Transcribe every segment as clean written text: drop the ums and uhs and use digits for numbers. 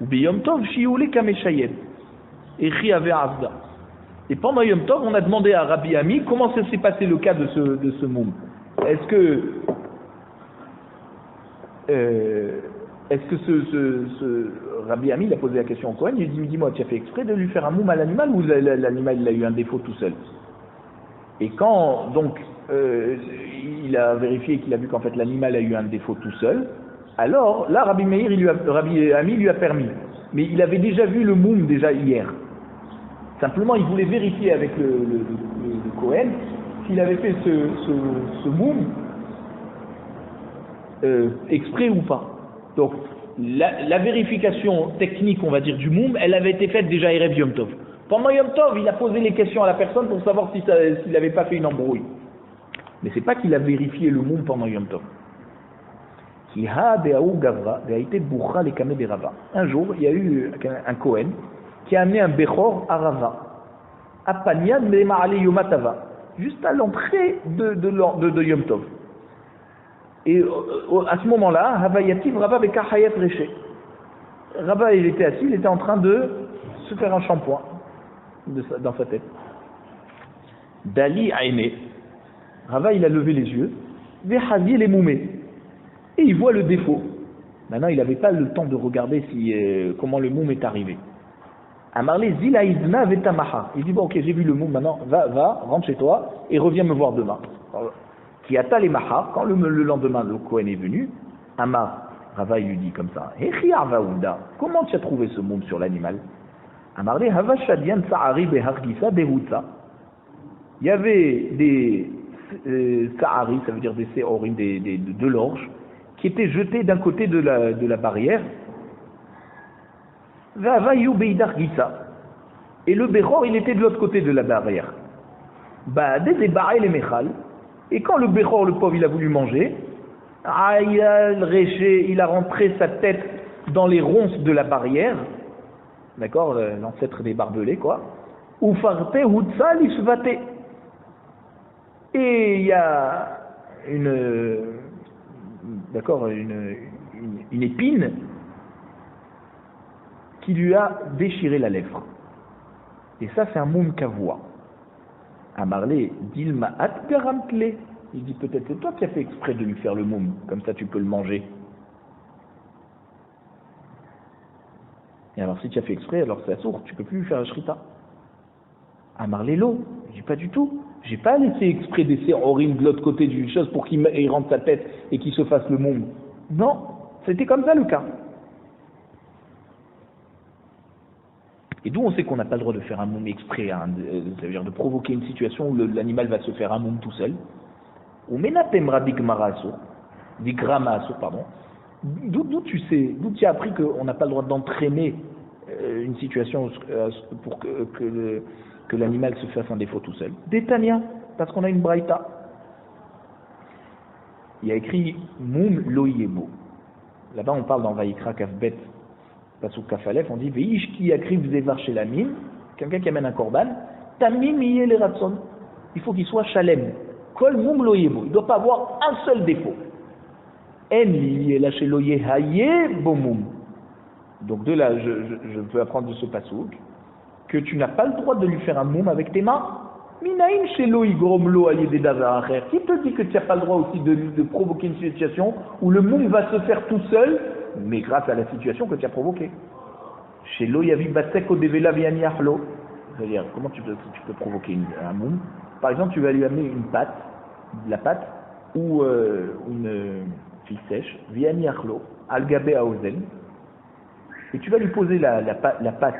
Ou Yom Tov, Shioule Kameshayed. Et Riave Avda. Et pendant Yom Tov, on a demandé à Rabbi Ami comment ça s'est passé le cas de ce moum. Est-ce que ce Rabbi Ami, il a posé la question au Cohen, il dit, dis-moi, tu as fait exprès de lui faire un moum à l'animal ou l'animal il a eu un défaut tout seul? Et quand donc il a vérifié qu'il a vu qu'en fait l'animal a eu un défaut tout seul, alors là Rabbi Ami lui a permis. Mais il avait déjà vu le moum déjà hier. Simplement il voulait vérifier avec le Cohen s'il avait fait ce moum exprès ou pas. Donc la vérification technique, on va dire, du moum, elle avait été faite déjà Erev Yom Tov. Pendant Yom Tov, il a posé les questions à la personne pour savoir s'il n'avait pas fait une embrouille. Mais c'est pas qu'il a vérifié le moum pendant Yom Tov. Un jour, il y a eu un Kohen qui a amené un Bechor à Rava, à Paniad Ma'ale Yomatava, juste à l'entrée de Yom Tov. Et à ce moment-là, Havayativ Rava Bekahayat Reché. Rava, il était assis, il était en train de se faire un shampoing dans sa tête. Dali Aïné. Rava, il a levé les yeux. Vehazi les moumé. Et il voit le défaut. Maintenant, il n'avait pas le temps de regarder comment le moum est arrivé. Amarle Zilaïdna Vetamaha. Il dit, bon, ok, j'ai vu le moum, maintenant, va, rentre chez toi et reviens me voir demain. Qui a les mahar, quand le lendemain, le Kohen est venu, Amar, Rava, il lui dit comme ça, Hechi Arvaouda, comment tu as trouvé ce moum sur l'animal? Amarle Hava Shadian Sa'ari Behargisa Behutsa. Il y avait des Sa'ari, ça veut dire des séorim, de l'orge, qui étaient jetés d'un côté de la barrière. Et le Bechor, il était de l'autre côté de la barrière. Les Mechal. Et quand le Bechor, le pauvre, il a voulu manger, il a rentré sa tête dans les ronces de la barrière, d'accord, l'ancêtre des barbelés, quoi. Ufarte Hutsa Lisvate. Et il y a une épine qui lui a déchiré la lèvre. Et ça, c'est un moum kavoua. Amarle, Dilma Atgaramtle. Il dit, peut-être c'est toi qui as fait exprès de lui faire le moum, comme ça tu peux le manger. Et alors, si tu as fait exprès, alors c'est assourd, tu peux plus lui faire un shrita. Amarle l'eau. Il dit, pas du tout. J'ai pas laissé exprès des séorim de l'autre côté d'une chose pour qu'il rentre sa tête et qu'il se fasse le moum. Non, c'était comme ça le cas. Et d'où on sait qu'on n'a pas le droit de faire un moum exprès, ça veut dire de provoquer une situation où l'animal va se faire un moum tout seul. Ou menatemra digrama, pardon. D'où tu as appris qu'on n'a pas le droit d'entraîner une situation pour que l'animal se fasse un défaut tout seul? Détania, parce qu'on a une braïta. Il y a écrit Moum loyebo. Là-bas, on parle dans Vaïkra Kafbet, Pasuk Kafalef, on dit Veish ki yakriv zevar chez la mine, quelqu'un qui amène un korban, Tamim yé le ratson. Il faut qu'il soit chalem. Kol Moum loyebo. Il ne doit pas avoir un seul défaut. En lié la chez loye haye bomoum. Donc de là, je peux apprendre de ce Pasuk que tu n'as pas le droit de lui faire un moum avec tes mains. Minaïm shelo igromlo aliyé davar acher. Qui te dit que tu n'as pas le droit aussi de provoquer une situation où le moum va se faire tout seul, mais grâce à la situation que tu as provoquée? Shelo yavi batseko devela viani achlo. C'est-à-dire, comment tu peux provoquer un moum? Par exemple, tu vas lui amener une pâte, de la pâte, ou une fille sèche, viani achlo, algabé aozen, et tu vas lui poser la pâte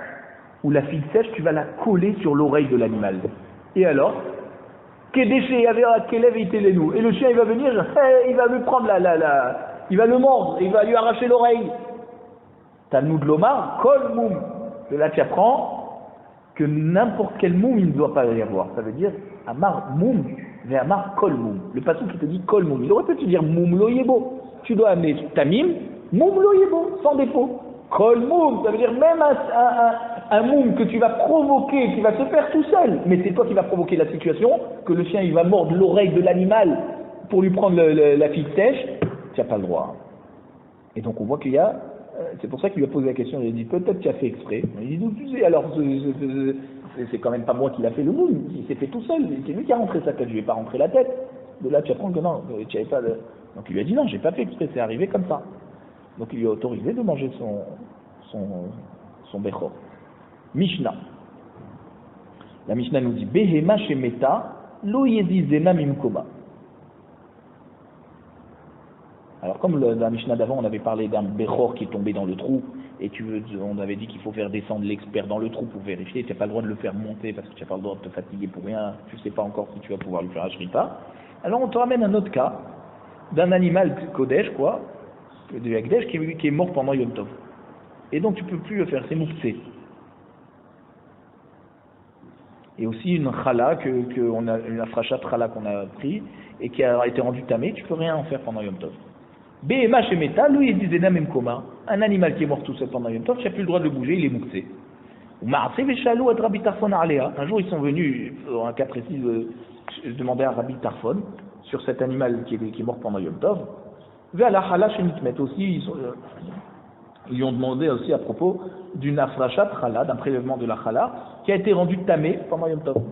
ou la fille sèche, tu vas la coller sur l'oreille de l'animal. Et alors, et le chien il va venir, il va lui prendre il va le mordre, il va lui arracher l'oreille. Talmud Lomar, kol moum. De là tu apprends que n'importe quel moum il ne doit pas y avoir. Ça veut dire amar moum, mais amar kol moum. Le passage qui te dit kol moum, il aurait pu te dire moum loyebo. Tu dois amener tamim, moum loyebo, sans défaut. Kol moum, ça veut dire même un moum que tu vas provoquer, qui va se faire tout seul, mais c'est toi qui vas provoquer la situation, que le chien il va mordre l'oreille de l'animal pour lui prendre la figue sèche, tu n'as pas le droit. Et donc on voit qu'il y a C'est pour ça qu'il lui a posé la question. Il a dit peut-être tu as fait exprès. Il dit d'où tu sais alors c'est quand même pas moi qui l'a fait le moule. Il s'est fait tout seul. C'est lui qui a rentré sa tête. Je lui ai pas rentré la tête. De là tu apprends que non, tu avais pas. Donc il lui a dit non, j'ai pas fait exprès. C'est arrivé comme ça. Donc il lui a autorisé de manger son bechor. Mishnah. La Mishnah nous dit Behema shemeta lo yedizena mimkoma. Alors comme la Mishnah d'avant, on avait parlé d'un bechor qui est tombé dans le trou, et on avait dit qu'il faut faire descendre l'expert dans le trou pour vérifier, tu n'as pas le droit de le faire monter parce que tu n'as pas le droit de te fatiguer pour rien, tu ne sais pas encore si tu vas pouvoir lui faire un shrita. Alors on te ramène un autre cas d'un animal kodesh, quoi, du Hekdesh, qui est mort pendant Yom Tov. Et donc tu ne peux plus le faire, c'est mouktsé. Et aussi une chala, une afrachat chala qu'on a pris, et qui a été rendue tamée, tu ne peux rien en faire pendant Yom Tov. Behema shemeta, lui il disait même commun. Un animal qui est mort tout seul pendant Yom Tov, tu n'as plus le droit de le bouger, il est mouxé. Un jour ils sont venus, dans un cas précis, demander à Rabbi Tarfon sur cet animal qui est mort pendant Yom Tov. Aussi, ils lui ont demandé aussi à propos d'une afrachat chala, d'un prélèvement de la chala, qui a été rendu tamé pendant Yom Tov.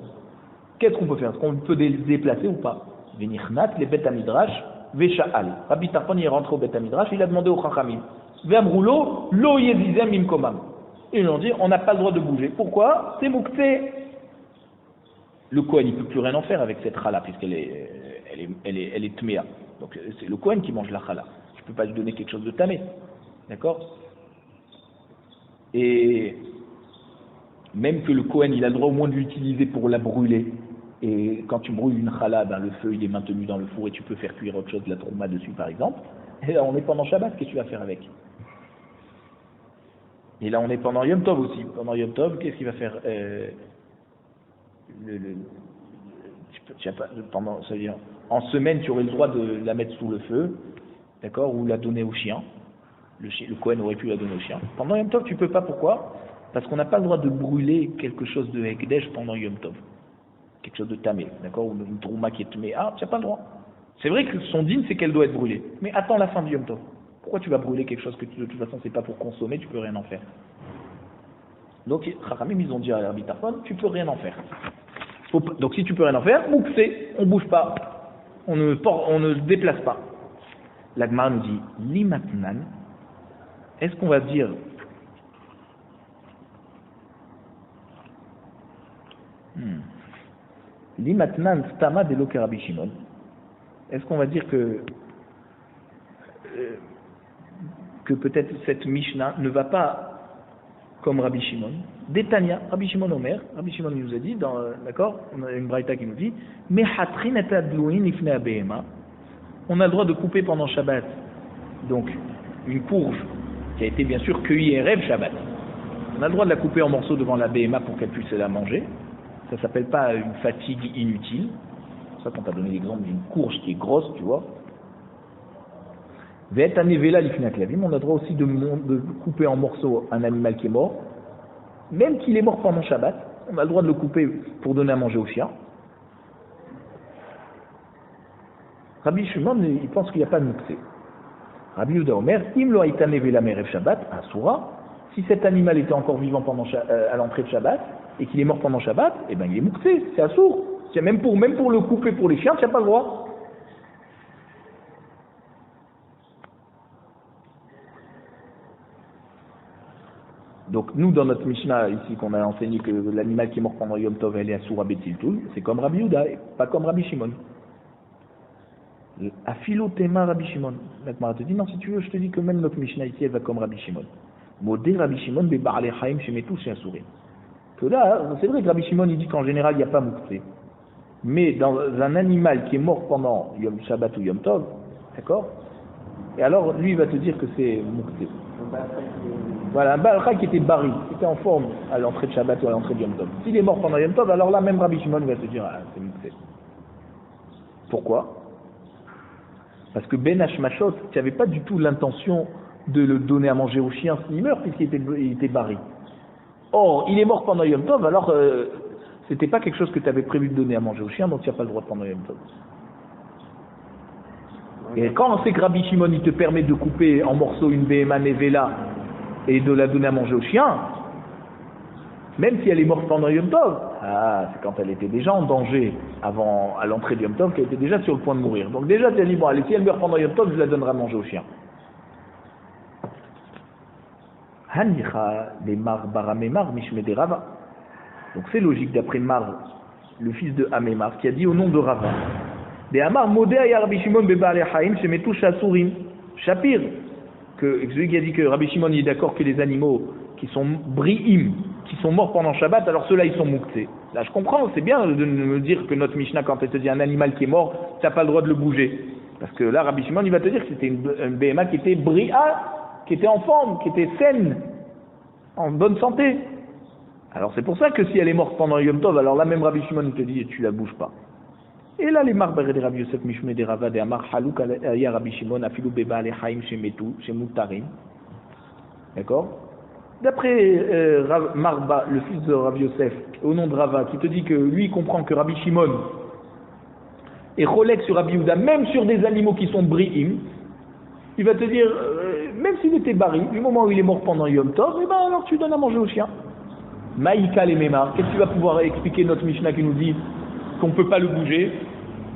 Qu'est-ce qu'on peut faire? Est-ce qu'on peut déplacer ou pas? Venichnat, les bêtes à midrash. Vesha'al. Rabbi Tarfon il est rentré au Beth Midrash, il a demandé au Chachamim. Ve'amroulo, lo yezizem imkomam. Ils lui ont dit, on n'a pas le droit de bouger. Pourquoi? C'est mouktsé. Le Kohen, il ne peut plus rien en faire avec cette chala, puisqu'elle est tméa. Donc c'est le Kohen qui mange la chala. Je ne peux pas lui donner quelque chose de tamé. D'accord? Et même que le Kohen, il a le droit au moins de l'utiliser pour la brûler. Et quand tu brûles une chala, ben le feu il est maintenu dans le four et tu peux faire cuire autre chose, de la trouma dessus par exemple. Et là on est pendant Shabbat, qu'est-ce que tu vas faire avec? Et là on est pendant Yom Tov aussi. Pendant Yom Tov, qu'est-ce qu'il va faire? C'est-à-dire, en semaine tu aurais le droit de la mettre sous le feu, d'accord, ou la donner au chien. Le Kohen aurait pu la donner au chien. Pendant Yom Tov tu peux pas, pourquoi? Parce qu'on n'a pas le droit de brûler quelque chose de Hekdesh pendant Yom Tov. Quelque chose de tamé, d'accord, ou une trouma qui est tamé, tu n'as pas le droit. C'est vrai que son dîme, c'est qu'elle doit être brûlée, mais attends la fin du Yom Tov. Pourquoi tu vas brûler quelque chose que de toute façon c'est pas pour consommer, tu peux rien en faire? Donc Chachamim ils ont dit à Rabbi Tarfon, tu peux rien en faire. Donc si tu peux rien en faire, mouktsé, on bouge pas, on ne se déplace pas. La Gemara nous dit, limatnan, est-ce qu'on va dire Limatnan stama de loke Rabbi Shimon. Est-ce qu'on va dire que peut-être cette Mishnah ne va pas comme Rabbi Shimon? Détania, Rabbi Shimon Omer, Rabbi Shimon nous a dit, d'accord, on a une braïta qui nous dit, Mehatrin et adlouin ifne abehema. On a le droit de couper pendant Shabbat, donc une courge qui a été bien sûr cueillie et rêve Shabbat. On a le droit de la couper en morceaux devant la behema pour qu'elle puisse la manger. Ça ne s'appelle pas une fatigue inutile. C'est pour ça qu'on t'a donné l'exemple d'une courge qui est grosse, tu vois. On a le droit aussi de couper en morceaux un animal qui est mort. Même qu'il est mort pendant Shabbat, on a le droit de le couper pour donner à manger au chien. Rabbi Shimon, il pense qu'il n'y a pas de mouktsé. Rabbi Yehuda Omer, im lo haïta nevela merev Shabbat, asura. Si cet animal était encore vivant à l'entrée de Shabbat, et qu'il est mort pendant Shabbat, eh ben il est mouktsé, c'est assour. Même pour le couper pour les chiens, tu n'as pas le droit. Donc nous, dans notre Mishnah, ici, qu'on a enseigné que l'animal qui est mort pendant Yom Tov, elle est assour à Betziltul, c'est comme Rabbi Yehuda, pas comme Rabbi Shimon. Afilo tema Rabbi Shimon. La Gemara te dit, non, si tu veux, je te dis que même notre Mishnah ici, elle va comme Rabbi Shimon. Modé Rabbi Shimon, be ba'alei chaim shemetu she'asurim. Que là, c'est vrai que Rabbi Shimon il dit qu'en général il n'y a pas mouktsé. Mais dans un animal qui est mort pendant Yom Shabbat ou Yom Tov, d'accord? Et alors lui il va te dire que c'est mouktsé. Voilà, un balcha qui était bari, qui était en forme à l'entrée de Shabbat ou à l'entrée de Yom Tov. S'il est mort pendant Yom Tov, alors là même Rabbi Shimon va te dire c'est mouktsé. Pourquoi? Parce que Ben Hashmashot, tu n'avais pas du tout l'intention de le donner à manger au chien s'il meurt puisqu'il était bari. Or, il est mort pendant Yom Tov, alors c'était pas quelque chose que tu avais prévu de donner à manger au chien, donc tu n'as pas le droit pendant Yom Tov. Et quand on sait que Rabbi Shimon il te permet de couper en morceaux une Behema Nevela et de la donner à manger au chien, même si elle est morte pendant Yom Tov, c'est quand elle était déjà en danger à l'entrée de Yom Tov, qu'elle était déjà sur le point de mourir. Donc déjà, tu as dit, bon, allez, si elle meurt pendant Yom Tov, je la donnerai à manger au chien. Hanicha les Mar Baramemar Mishmede Rava. Donc c'est logique d'après Mar, le fils de Amemar, qui a dit au nom de Rava. Des Amar Modé ya Rabbi Shimon Bebale Haim Shemetu Shasurim. Shapir, celui qui a dit que Rabbi Shimon est d'accord que les animaux qui sont bri'im, qui sont morts pendant Shabbat, alors ceux-là ils sont muktzé. Là je comprends, c'est bien de me dire que notre Mishnah, quand elle te dit un animal qui est mort, tu n'as pas le droit de le bouger. Parce que là Rabbi Shimon il va te dire que c'était une BMA qui était bri'a, qui était en forme, qui était saine, en bonne santé. Alors c'est pour ça que si elle est morte pendant Yom Tov, alors là même Rabbi Shimon il te dit tu la bouges pas. Et là les marbarés de Rabbi Yosef Mishme de Rava de Amar Halouk ya Rabbi Shimon afilou beba alechaim shemetu shemutarim. D'accord? D'après Marba, le fils de Rabbi Yosef, au nom de Rava, qui te dit que lui il comprend que Rabbi Shimon est cholek sur Rabbi Yehuda, même sur des animaux qui sont bri'im, il va te dire, même s'il était bari, du moment où il est mort pendant Yom Tov, alors tu donnes à manger au chien. Maïka les Mémar, qu'est-ce que tu vas pouvoir expliquer notre Mishnah qui nous dit qu'on ne peut pas le bouger?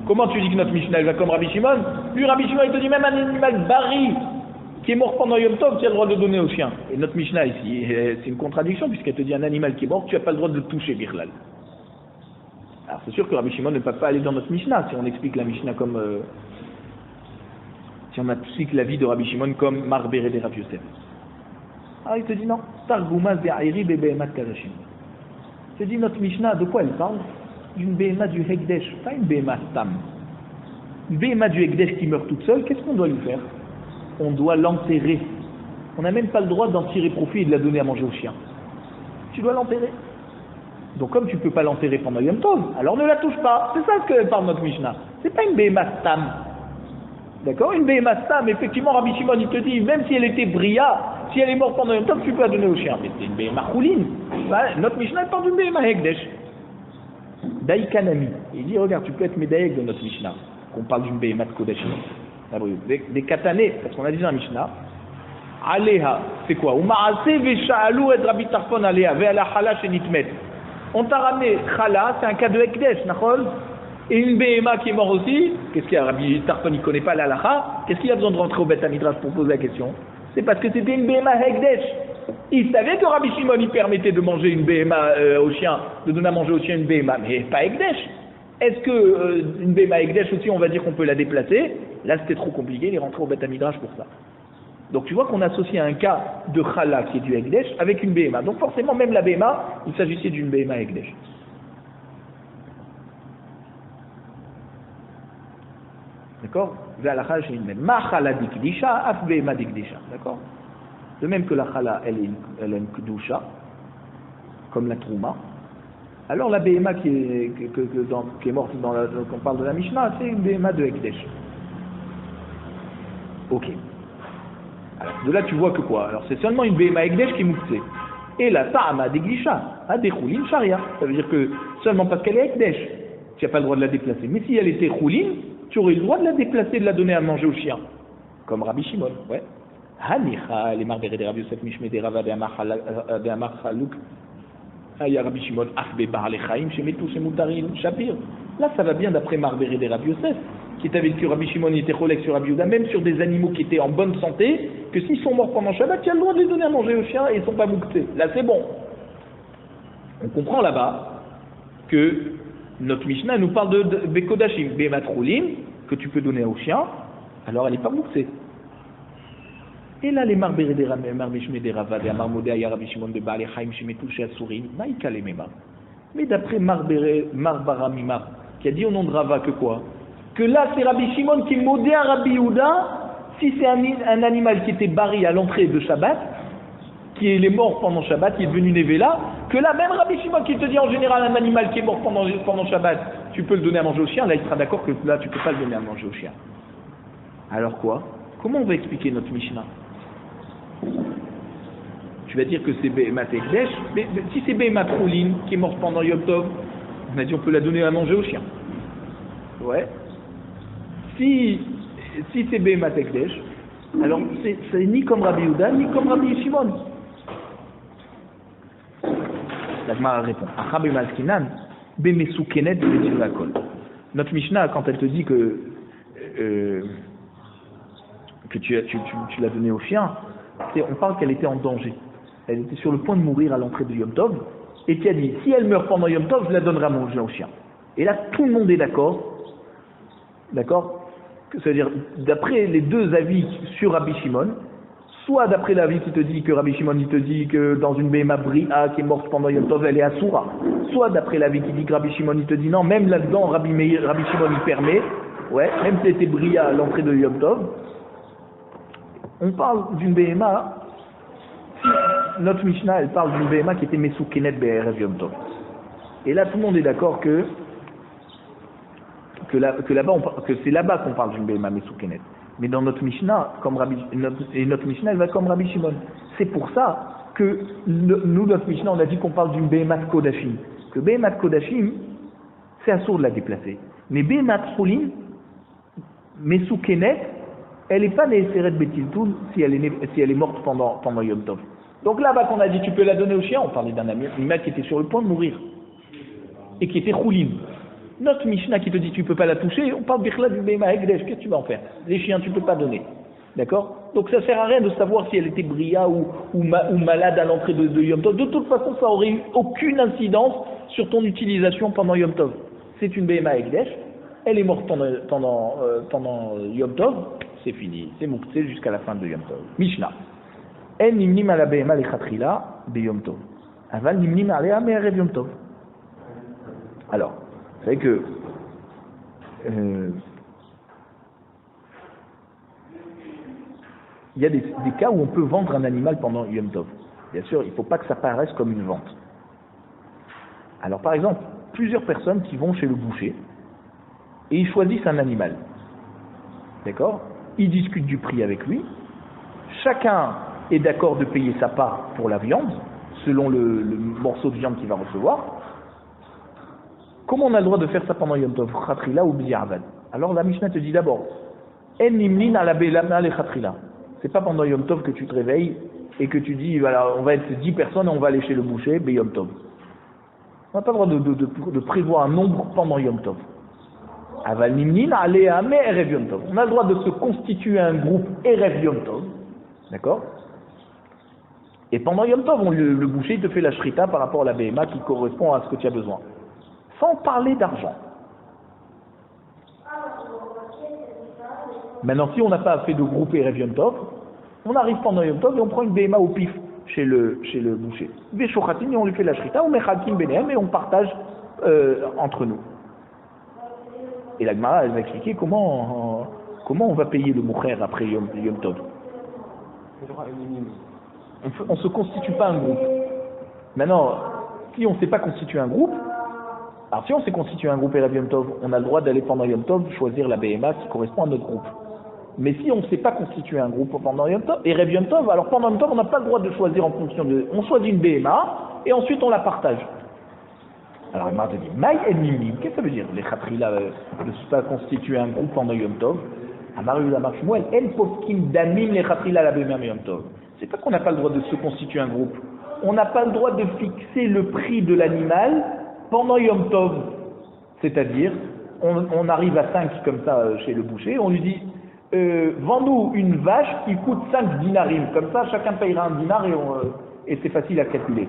Comment tu dis que notre Mishnah elle va comme Rabbi Shimon? Lui Rabbi Shimon il te dit même un animal bari qui est mort pendant Yom Tov, tu as le droit de le donner au chien. Et notre Mishnah ici, c'est une contradiction puisqu'elle te dit un animal qui est mort, tu n'as pas le droit de le toucher, Birlal. Alors c'est sûr que Rabbi Shimon ne peut pas aller dans notre Mishnah si on explique la Mishnah comme... si on explique la vie de Rabbi Shimon comme Marbéré de Rabbi Yosef. Alors il te dit non, Targumaz de Aïri Bebehemat Kadashim. Il te dit notre Mishnah, de quoi elle parle? D'une Behema du Hekdesh, pas une Behema Stam. Une Behema du Hekdesh qui meurt toute seule, qu'est-ce qu'on doit lui faire? On doit l'enterrer. On n'a même pas le droit d'en tirer profit et de la donner à manger au chien. Tu dois l'enterrer. Donc comme tu ne peux pas l'enterrer pendant Yom Tov, alors ne la touche pas. C'est ça ce que parle notre Mishnah. C'est pas une Behema Stam. D'accord? Une Behema Stam, effectivement, Rabbi Shimon il te dit, même si elle était bria, si elle est morte pendant Yom Tov, tu peux la donner au chien. Mais c'est une Behema Choulin. Notre Mishnah parle d'une Behema Hekdesh. Daïkanami. Il dit, regarde, tu peux être médaillé de notre Mishnah, qu'on parle d'une Behemat Kodesh. Des katanés, parce qu'on a dit dans la Mishnah, Aleha, c'est quoi? Umaase vesha'alou et Rabbi Tarfon Aleha, ve'ala chala shenitmet. On t'a ramené chala, c'est un cas de Hekdesh, nachol? Et une Behema qui est morte aussi, qu'est-ce qu'il y a? Rabbi Tarfon, il ne connaît pas l'alacha, qu'est-ce qu'il y a besoin de rentrer au Beth Midrash pour poser la question? C'est parce que c'était une Behema Hekdesh. Il savait que Rabbi Shimon il permettait de manger une Behema au chien, de donner à manger au chien une Behema, mais pas Hekdesh. Est-ce que une Behema Hekdesh aussi, on va dire qu'on peut la déplacer? Là, c'était trop compliqué, il est rentré au Beth Midrash pour ça. Donc tu vois qu'on associe un cas de Chala qui est du Hekdesh avec une Behema. Donc forcément, même la Behema, il s'agissait d'une Behema Hekdesh. D'accord? Ma Chala dikdisha, af Behema dikdisha. D'accord? De même que la Chala, elle a une Kdusha, comme la Trouma. Alors la Behema qui est morte qu'on parle de la Mishnah, c'est une Behema de Hekdesh. Ok. Alors, de là tu vois que quoi? Alors c'est seulement une Behema Hekdesh qui est mouktée. Et la Ta'ama Deglisha, a des Choulin Sharia. Ça veut dire que seulement parce qu'elle est Hekdesh, tu n'as pas le droit de la déplacer. Mais si elle était Choulin, tu aurais le droit de la déplacer, de la donner à manger au chien. Comme Rabbi Shimon, ouais. Hanicha, les marberés de Rabbi Yosef Mishme de Rava de Amar Chalouk, Aya Rabbi Shimon, Achbe Bar Lechaim, Shemetu Shemutarim, Shapir. Là, ça va bien d'après marberés de Rabbi Yosef, qui est avec que Rabbi Shimon était cholek sur Rabbi Yehuda, même sur des animaux qui étaient en bonne santé, que s'ils sont morts pendant Shabbat, tu as le droit de les donner à manger au chien et ils ne sont pas mouctés. Là, c'est bon. On comprend là-bas que notre Mishnah nous parle de Bekodashim, Bematroulim, que tu peux donner au chien, alors elle n'est pas mouctée. Et là, les marberés des Marbishme des Rava, des Amarmodé, Aya Rabbi Shimon de Baal Chaim, Shemetu Sheasurim, Maïka les Mema. Mais d'après Marbara Mimar, qui a dit au nom de Rava que quoi? Que là, c'est Rabbi Shimon qui est modé à Rabbi Yehuda, si c'est un animal qui était bari à l'entrée de Shabbat, qui est mort pendant Shabbat, qui est devenu Nevela, que là, même Rabbi Shimon qui te dit en général un animal qui est mort pendant Shabbat, tu peux le donner à manger au chien, là il sera d'accord que là tu ne peux pas le donner à manger au chien. Alors quoi? Comment on va expliquer notre Mishnah? Tu vas dire que c'est Behemat Hekdesh, mais si c'est Behemat Choulin qui est morte pendant Yom Tov, on a dit on peut la donner à manger au chien. Ouais. Si c'est Behemat Hekdesh, alors c'est ni comme Rabbi Yehuda, ni comme Rabbi Shimon. La Gemara répond. Achabe Malkinan, Bemesukenet Betilakol. Notre Mishnah, quand elle te dit que tu l'as donné au chien, on parle qu'elle était en danger. Elle était sur le point de mourir à l'entrée de Yom Tov, et qui a dit, si elle meurt pendant Yom Tov, je la donnerai à manger au chien. Et là, tout le monde est d'accord, c'est-à-dire, d'après les deux avis sur Rabbi Shimon, soit d'après l'avis qui te dit que Rabbi Shimon il te dit que dans une Behema Bria qui est morte pendant Yom Tov, elle est Asura, soit d'après l'avis qui dit que Rabbi Shimon il te dit non, même là-dedans, Rabbi Shimon il permet, ouais, même si c'était Bria à l'entrée de Yom Tov, on parle d'une Behema. Notre Mishnah, elle parle d'une Behema qui était Mesoukenet Be'erev Yom Tov. Et là, tout le monde est d'accord que c'est là-bas qu'on parle d'une Behema Mesoukenet. Mais dans notre Mishnah, notre Mishnah, elle va comme Rabbi Shimon. C'est pour ça que nous, notre Mishnah, on a dit qu'on parle d'une Behema Kodashim. Que Behema Kodashim, c'est assourd de la déplacer. Mais Behema Tchoulin, Mesoukenet, elle n'est pas Neeseret Betiltoun si elle est morte pendant Yom Tov. Donc là-bas qu'on a dit tu peux la donner au chien, on parlait d'un animal qui était sur le point de mourir et qui était Choulin. Notre Mishnah qui te dit tu peux pas la toucher, on parle Bichla du Behema Hekdesh, qu'est-ce que tu vas en faire? Les chiens tu peux pas donner. D'accord? Donc ça sert à rien de savoir si elle était bria ou malade à l'entrée de Yom Tov. De toute façon ça aurait eu aucune incidence sur ton utilisation pendant Yom Tov. C'est une Behema Hekdesh, elle est morte pendant Yom Tov, c'est fini, c'est mouktsé jusqu'à la fin de Yom Tov. Mishnah. En nimnim ala behema lechatchila beyom tov. Aval nimnim alea me'erev Yom Tov. Alors, vous savez que il y a des cas où on peut vendre un animal pendant Yom Tov. Bien sûr, il ne faut pas que ça paraisse comme une vente. Alors, par exemple, plusieurs personnes qui vont chez le boucher et ils choisissent un animal. D'accord? Ils discutent du prix avec lui. Chacun est d'accord de payer sa part pour la viande, selon le morceau de viande qu'il va recevoir. Comment on a le droit de faire ça pendant Yom Tov? Khatrila ou B'di'avad? Alors la Mishnah te dit d'abord, En nimlin ala be'lamna le Khatrila. C'est pas pendant Yom Tov que tu te réveilles et que tu dis, voilà, on va être 10 personnes et on va aller chez le boucher, Yom Tov. On n'a pas le droit de prévoir un nombre pendant Yom Tov. Aval nimlin alea me'erev Yom Tov. On a le droit de se constituer un groupe Erev Yom Tov. D'accord? Et pendant Yom Tov, le boucher te fait la shrita par rapport à la BMA qui correspond à ce que tu as besoin. Sans parler d'argent. Maintenant, si on n'a pas fait de groupe Erev Yom Tov, on arrive pendant Yom Tov et on prend une BMA au pif chez le boucher. Veshochatim et on lui fait la shrita, ou mechakim benehem et on partage entre nous. Et la Gemara, elle va expliquer comment on va payer le moucher après Yom Tov. On ne se constitue pas un groupe. Maintenant, si on ne s'est pas constitué un groupe, alors si on s'est constitué un groupe Erev Yom Tov, on a le droit d'aller pendant Yom Tov choisir la BMA qui correspond à notre groupe. Mais si on ne s'est pas constitué un groupe pendant Yom Tov, Erev Yom Tov, alors pendant Yom Tov, on n'a pas le droit de choisir en fonction de... On choisit une BMA et ensuite on la partage. Alors il m'a dit, Maï et Mimim, qu'est-ce que ça veut dire? Les Khatrila ne se pas constituer un groupe pendant Yom Tov. Amaru la marche Shmuel, En Poskim Damim les Khatrila la BMA Yom Tov. C'est pas qu'on n'a pas le droit de se constituer un groupe. On n'a pas le droit de fixer le prix de l'animal pendant Yom Tov. C'est-à-dire, on arrive à 5 comme ça chez le boucher, on lui dit vends-nous une vache qui coûte 5 dinarim. Comme ça, chacun payera un dinar et c'est facile à calculer.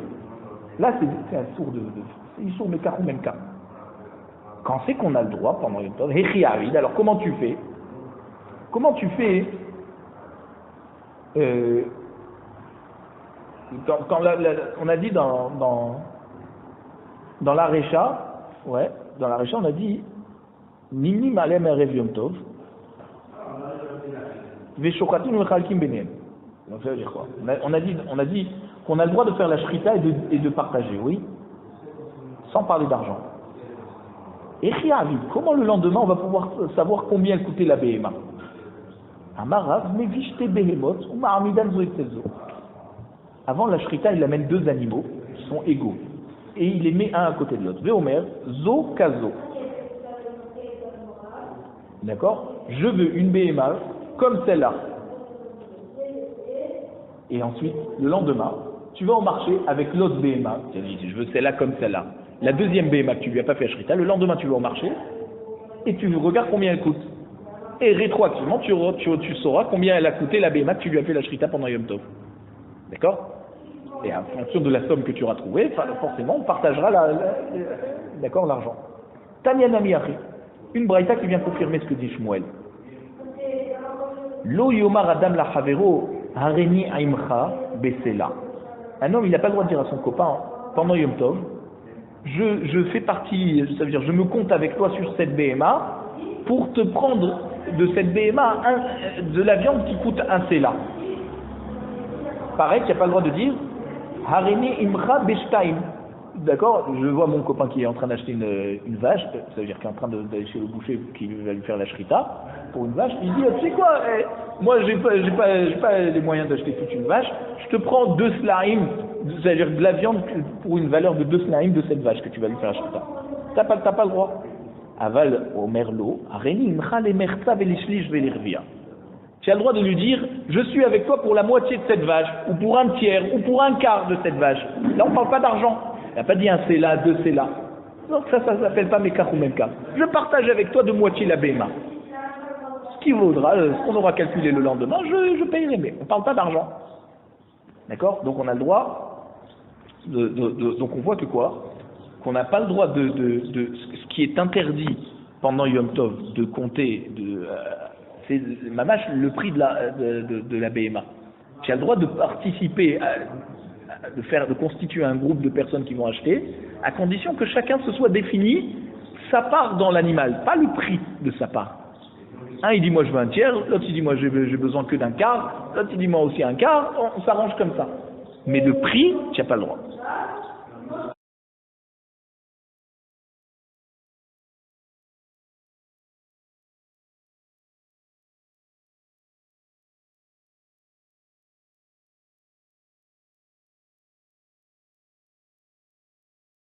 Là, c'est un sourd il sourd de cas ou même cas. Quand c'est qu'on a le droit pendant Yom Tov, Hechiavid, alors comment tu fais? Comment tu fais quand on a dit dans la Récha, ouais, dans la Récha, on a dit Nini Malem Erev Yom Tov, Veshochatim Mechalkim Benem. Donc ça veut dire quoi? On a dit qu'on a le droit de faire la shrita et de partager, oui, sans parler d'argent. Et Chiavid, comment le lendemain on va pouvoir savoir combien coûtait la BMA? Amarav Mevishte Behemot ou Ma'amidan Zoetzelzo. Avant la shrita, il amène 2 animaux qui sont égaux. Et il les met un à côté de l'autre. Veomer, zo kazo. D'accord? Je veux une BMA comme celle-là. Et ensuite, le lendemain, Tu vas au marché avec l'autre BMA, tu dis je veux celle-là comme celle-là. La deuxième BMA que tu lui as pas fait Shrita, le lendemain tu vas au marché et tu regardes combien elle coûte. Et rétroactivement, tu sauras combien elle a coûté la BMA que tu lui as fait la Shrita pendant Yom Tov. D'accord? Et en fonction de la somme que tu auras trouvée, forcément, on partagera d'accord, l'argent. Tanya Nami Achi, une braïta qui vient confirmer ce que dit Shmuel. Lo yomar adam la havero hareni aimcha besela. Un homme, il n'a pas le droit de dire à son copain, pendant Yom Tov, je fais partie, ça veut dire, je me compte avec toi sur cette BMA pour te prendre de cette BMA de la viande qui coûte un sela. Pareil, tu n'as pas le droit de dire hareni imcha beshtaim. D'accord, je vois mon copain qui est en train d'acheter une vache, ça veut dire qu'il est en train d'aller chez le boucher qui va lui faire la shrita pour une vache. Il dit, tu sais quoi, moi j'ai pas les moyens d'acheter toute une vache, je te prends 2 slaim, c'est-à-dire de la viande pour une valeur de 2 slaim de cette vache que tu vas lui faire la shrita. T'as pas le droit. Aval au merlot, areni imcha les mertza velishlish velirvia. Tu as le droit de lui dire, je suis avec toi pour la moitié de cette vache, ou pour un tiers, ou pour un quart de cette vache. Là on ne parle pas d'argent. Il n'a pas dit un là, 2 là. Donc ça s'appelle pas Mekach ou Melka. Je partage avec toi de moitié la BMA. Ce qui vaudra, ce qu'on aura calculé le lendemain, je payerai, mais on ne parle pas d'argent. D'accord? Donc on a le droit, donc on voit que quoi? Qu'on n'a pas le droit de ce qui est interdit pendant Yom Tov, de compter, c'est mamash le prix de la BMA. Tu as le droit de participer de constituer un groupe de personnes qui vont acheter, à condition que chacun se soit défini sa part dans l'animal, pas le prix de sa part. Un il dit moi je veux un tiers, l'autre il dit moi j'ai besoin que d'un quart, l'autre il dit moi aussi un quart, on s'arrange comme ça. Mais de prix, tu n'as pas le droit.